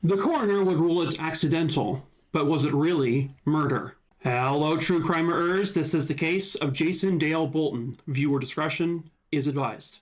The coroner would rule it accidental, but was it really murder? Hello, true crimeers. This is the case of Jason Dale Bolton. Viewer discretion is advised.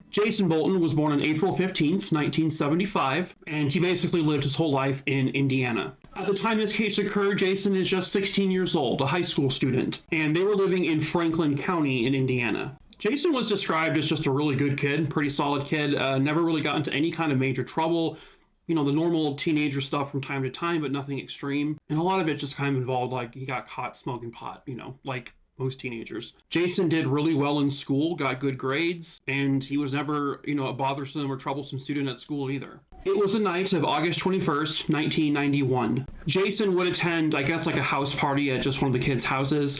Jason Bolton was born on April 15th, 1975, and he basically lived his whole life in Indiana. At the time this case occurred, Jason is just 16 years old, a high school student, and they were living in Franklin County in Indiana. Jason was described as just a really good kid, pretty solid kid, never really got into any kind of major trouble. You know, the normal teenager stuff from time to time, but nothing extreme. And a lot of it just kind of involved, like, he got caught smoking pot, you know, like most teenagers. Jason did really well in school, got good grades, and he was never, a bothersome or troublesome student at school either. It was the night of August 21st, 1991. Jason would attend, I guess, like a house party at just one of the kids' houses,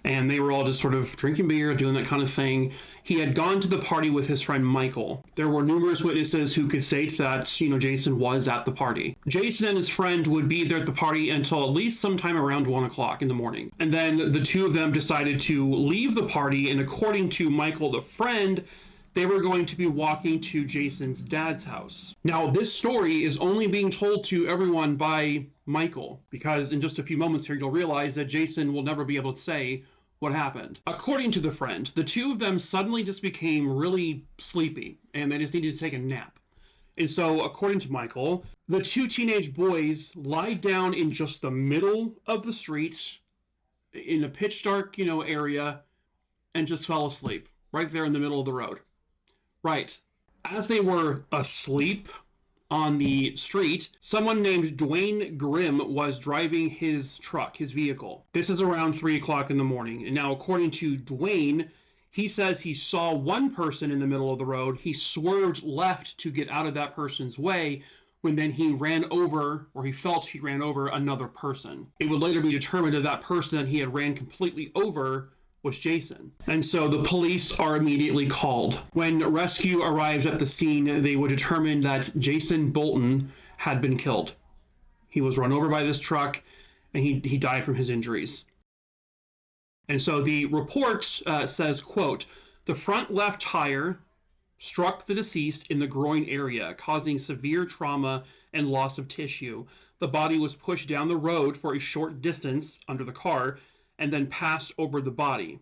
and they were all just sort of drinking beer, doing that kind of thing. He had gone to the party with his friend Michael. There were numerous witnesses who could state that, Jason was at the party. Jason and his friend would be there at the party until at least sometime around 1 o'clock in the morning. And then the two of them decided to leave the party, and according to Michael, the friend, they were going to be walking to Jason's dad's house. Now, this story is only being told to everyone by Michael, because in just a few moments here, you'll realize that Jason will never be able to say what happened. According to the friend, the two of them suddenly just became really sleepy, and they just needed to take a nap. And so, according to Michael, the two teenage boys lied down in just the middle of the street, in a pitch dark, area, and just fell asleep, right there in the middle of the road. Right. As they were asleep on the street, someone named Dwayne Grimm was driving his truck, his vehicle. This is around 3 o'clock in the morning. And now, according to Dwayne, he says he saw one person in the middle of the road. He swerved left to get out of that person's way, when then he ran over, or he felt he ran over another person. It would later be determined that that person that he had ran completely over was Jason. And so the police are immediately called. When rescue arrives at the scene, they would determine that Jason Bolton had been killed. He was run over by this truck, and he died from his injuries. And so the report says, quote, "The front left tire struck the deceased in the groin area, causing severe trauma and loss of tissue. The body was pushed down the road for a short distance under the car, and then passed over the body,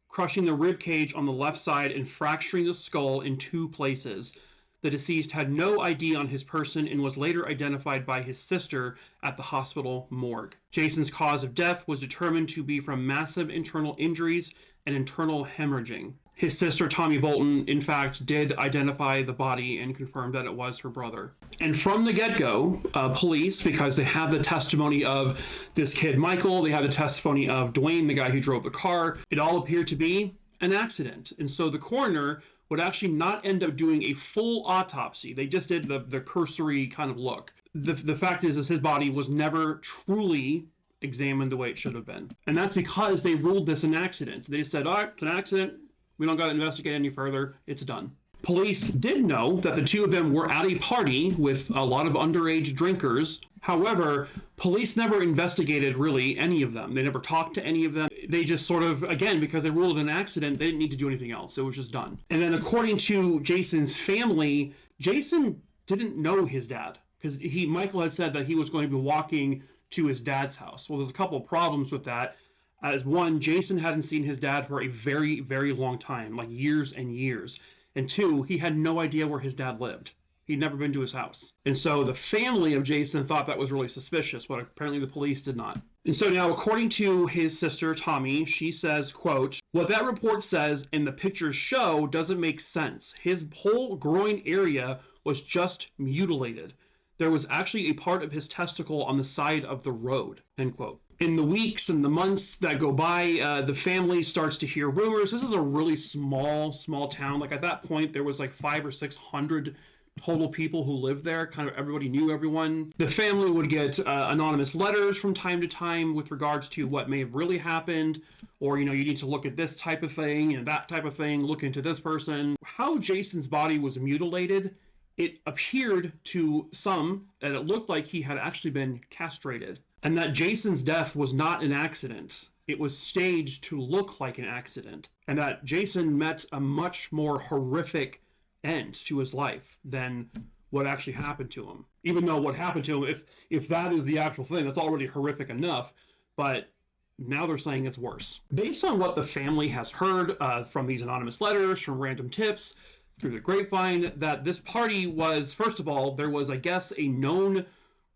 crushing the rib cage on the left side and fracturing the skull in 2 places. The deceased had no ID on his person and was later identified by his sister at the hospital morgue. Jason's cause of death was determined to be from massive internal injuries and internal hemorrhaging. His sister, Tommy Bolton, in fact, did identify the body and confirmed that it was her brother. And from the get-go, police, because they have the testimony of this kid, Michael, they have the testimony of Dwayne, the guy who drove the car, it all appeared to be an accident. And so the coroner would actually not end up doing a full autopsy. They just did the cursory kind of look. The fact is his body was never truly examined the way it should have been. And that's because they ruled this an accident. They just said, all right, it's an accident. We don't got to investigate any further. It's done. Police did know that the two of them were at a party with a lot of underage drinkers. However, police never investigated really any of them. They never talked to any of them. They just sort of, again, because they ruled it an accident, they didn't need to do anything else. It was just done. And then according to Jason's family, Jason didn't know his dad because Michael had said that he was going to be walking to his dad's house. Well, there's a couple of problems with that. As one, Jason hadn't seen his dad for a very, very long time, like years and years. And two, he had no idea where his dad lived. He'd never been to his house. And so the family of Jason thought that was really suspicious, but apparently the police did not. And so now, according to his sister, Tommy, she says, quote, "What that report says and the pictures show doesn't make sense. His whole groin area was just mutilated. There was actually a part of his testicle on the side of the road," end quote. In the weeks and the months that go by, the family starts to hear rumors. This is a really small town. Like at that point, there was like 500 or 600 total people who lived there. Kind of everybody knew everyone. The family would get anonymous letters from time to time with regards to what may have really happened, or, you need to look at this type of thing and that type of thing, look into this person. How Jason's body was mutilated, it appeared to some that it looked like he had actually been castrated, and that Jason's death was not an accident. It was staged to look like an accident, and that Jason met a much more horrific end to his life than what actually happened to him. Even though what happened to him, if that is the actual thing, that's already horrific enough, but now they're saying it's worse. Based on what the family has heard from these anonymous letters, from random tips, through the grapevine, that this party was, first of all, there was, I guess, a known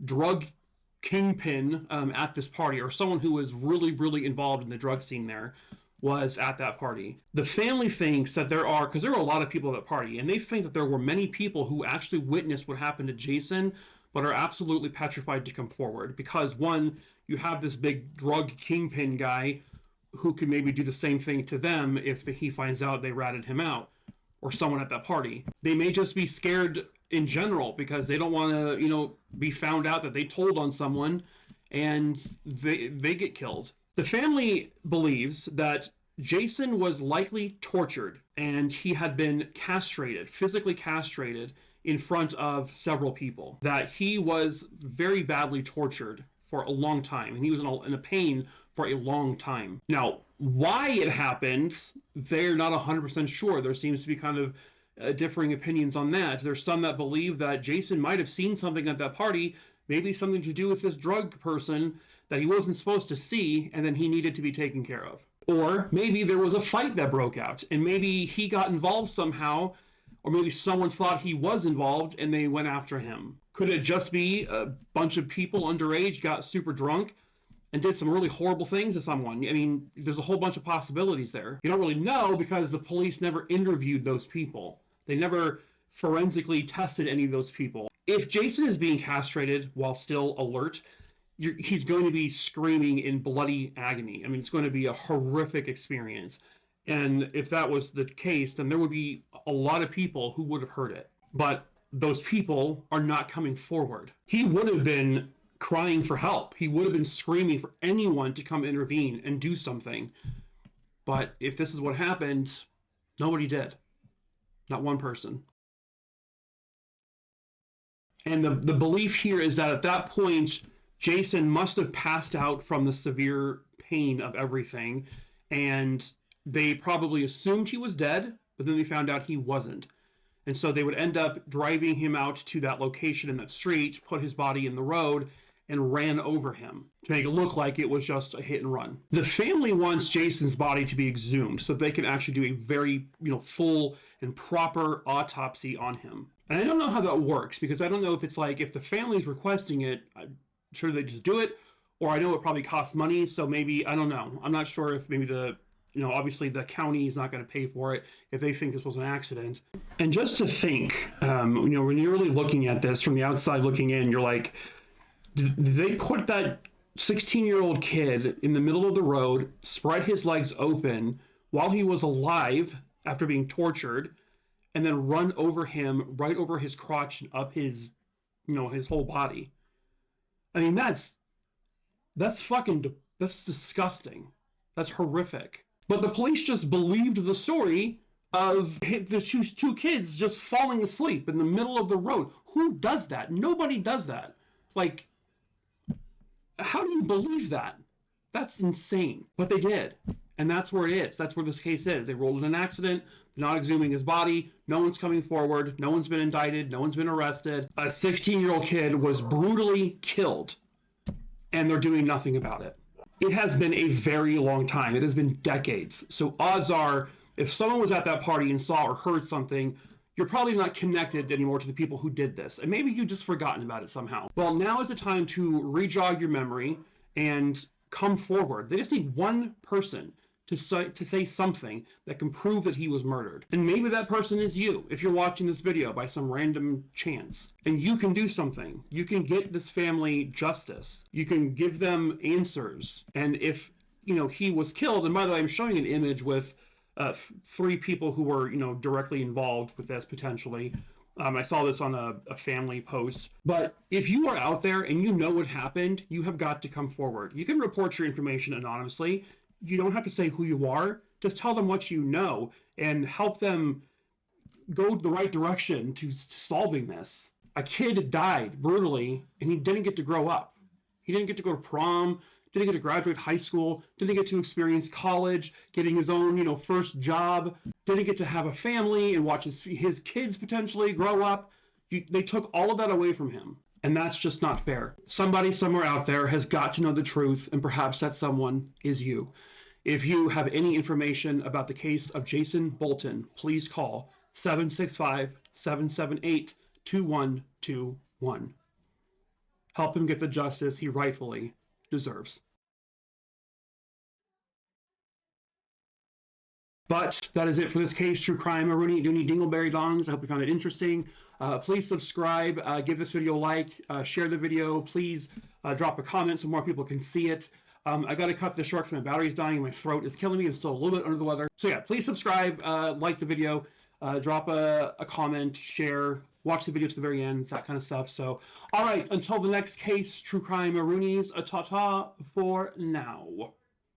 drug kingpin at this party, or someone who was really, really involved in the drug scene there was at that party. The family thinks that because there were a lot of people at that party, and they think that there were many people who actually witnessed what happened to Jason, but are absolutely petrified to come forward. Because one, you have this big drug kingpin guy who could maybe do the same thing to them if he finds out they ratted him out, or someone at that party. They may just be scared in general because they don't want to, be found out that they told on someone and they get killed. The family believes that Jason was likely tortured and he had been castrated, physically castrated, in front of several people. That he was very badly tortured for a long time, and he was in a pain for a long time. Now, why it happened, they're not 100% sure. There seems to be kind of differing opinions on that. There's some that believe that Jason might have seen something at that party, maybe something to do with this drug person that he wasn't supposed to see, and then he needed to be taken care of. Or maybe there was a fight that broke out, and maybe he got involved somehow, or maybe someone thought he was involved and they went after him. Could it just be a bunch of people underage got super drunk and did some really horrible things to someone? I mean, there's a whole bunch of possibilities there. You don't really know because the police never interviewed those people. They never forensically tested any of those people. If Jason is being castrated while still alert, he's going to be screaming in bloody agony. I mean, it's going to be a horrific experience. And if that was the case, then there would be a lot of people who would have heard it. But those people are not coming forward. He would have been crying for help. He would have been screaming for anyone to come intervene and do something. But if this is what happened, nobody did. Not one person. And the belief here is that at that point, Jason must have passed out from the severe pain of everything, and they probably assumed he was dead, but then they found out he wasn't. And so they would end up driving him out to that location in that street, put his body in the road, and ran over him to make it look like it was just a hit and run. The family wants Jason's body to be exhumed so they can actually do a very, full and proper autopsy on him. And I don't know how that works, because I don't know if it's like, if the family's requesting it, I'm sure they just do it, or I know it probably costs money, so maybe, I don't know. I'm not sure if maybe obviously the county is not going to pay for it if they think this was an accident. And just to think, when you're really looking at this from the outside looking in, you're like, did they put that 16-year-old kid in the middle of the road, spread his legs open while he was alive after being tortured, and then run over him right over his crotch and up his whole body? I mean, that's disgusting. That's horrific. But the police just believed the story of the two kids just falling asleep in the middle of the road. Who does that? Nobody does that. Like, how do you believe that? That's insane. But they did. And that's where it is. That's where this case is. They rolled in an accident. They're not exhuming his body. No one's coming forward. No one's been indicted. No one's been arrested. A 16-year-old kid was brutally killed, and they're doing nothing about it. It has been a very long time. It has been decades. So odds are, if someone was at that party and saw or heard something, you're probably not connected anymore to the people who did this. And maybe you've just forgotten about it somehow. Well, now is the time to re-jog your memory and come forward. They just need one person to say something that can prove that he was murdered. And maybe that person is you, if you're watching this video by some random chance. And you can do something. You can get this family justice. You can give them answers. And if, he was killed, and by the way, I'm showing an image with 3 people who were, directly involved with this potentially. I saw this on a family post. But if you are out there and you know what happened, you have got to come forward. You can report your information anonymously. You don't have to say who you are. Just tell them what you know and help them go the right direction to solving this. A kid died brutally and he didn't get to grow up. He didn't get to go to prom, didn't get to graduate high school, didn't get to experience college, getting his own, first job, didn't get to have a family and watch his kids potentially grow up. They took all of that away from him. And that's just not fair. Somebody somewhere out there has got to know the truth, and perhaps that someone is you. If you have any information about the case of Jason Bolton, please call 765-778-2121. Help him get the justice he rightfully deserves. But that is it for this case, True Crime Marooney Dooney Dingleberry Dongs. I hope you found it interesting. Please subscribe, give this video a like, share the video. Please drop a comment so more people can see it. I got to cut this short because my battery's dying and my throat is killing me. I'm still a little bit under the weather. So yeah, please subscribe, like the video, drop a comment, share, watch the video to the very end, that kind of stuff. So, all right, until the next case, True Crime Maroonies, a ta-ta for now.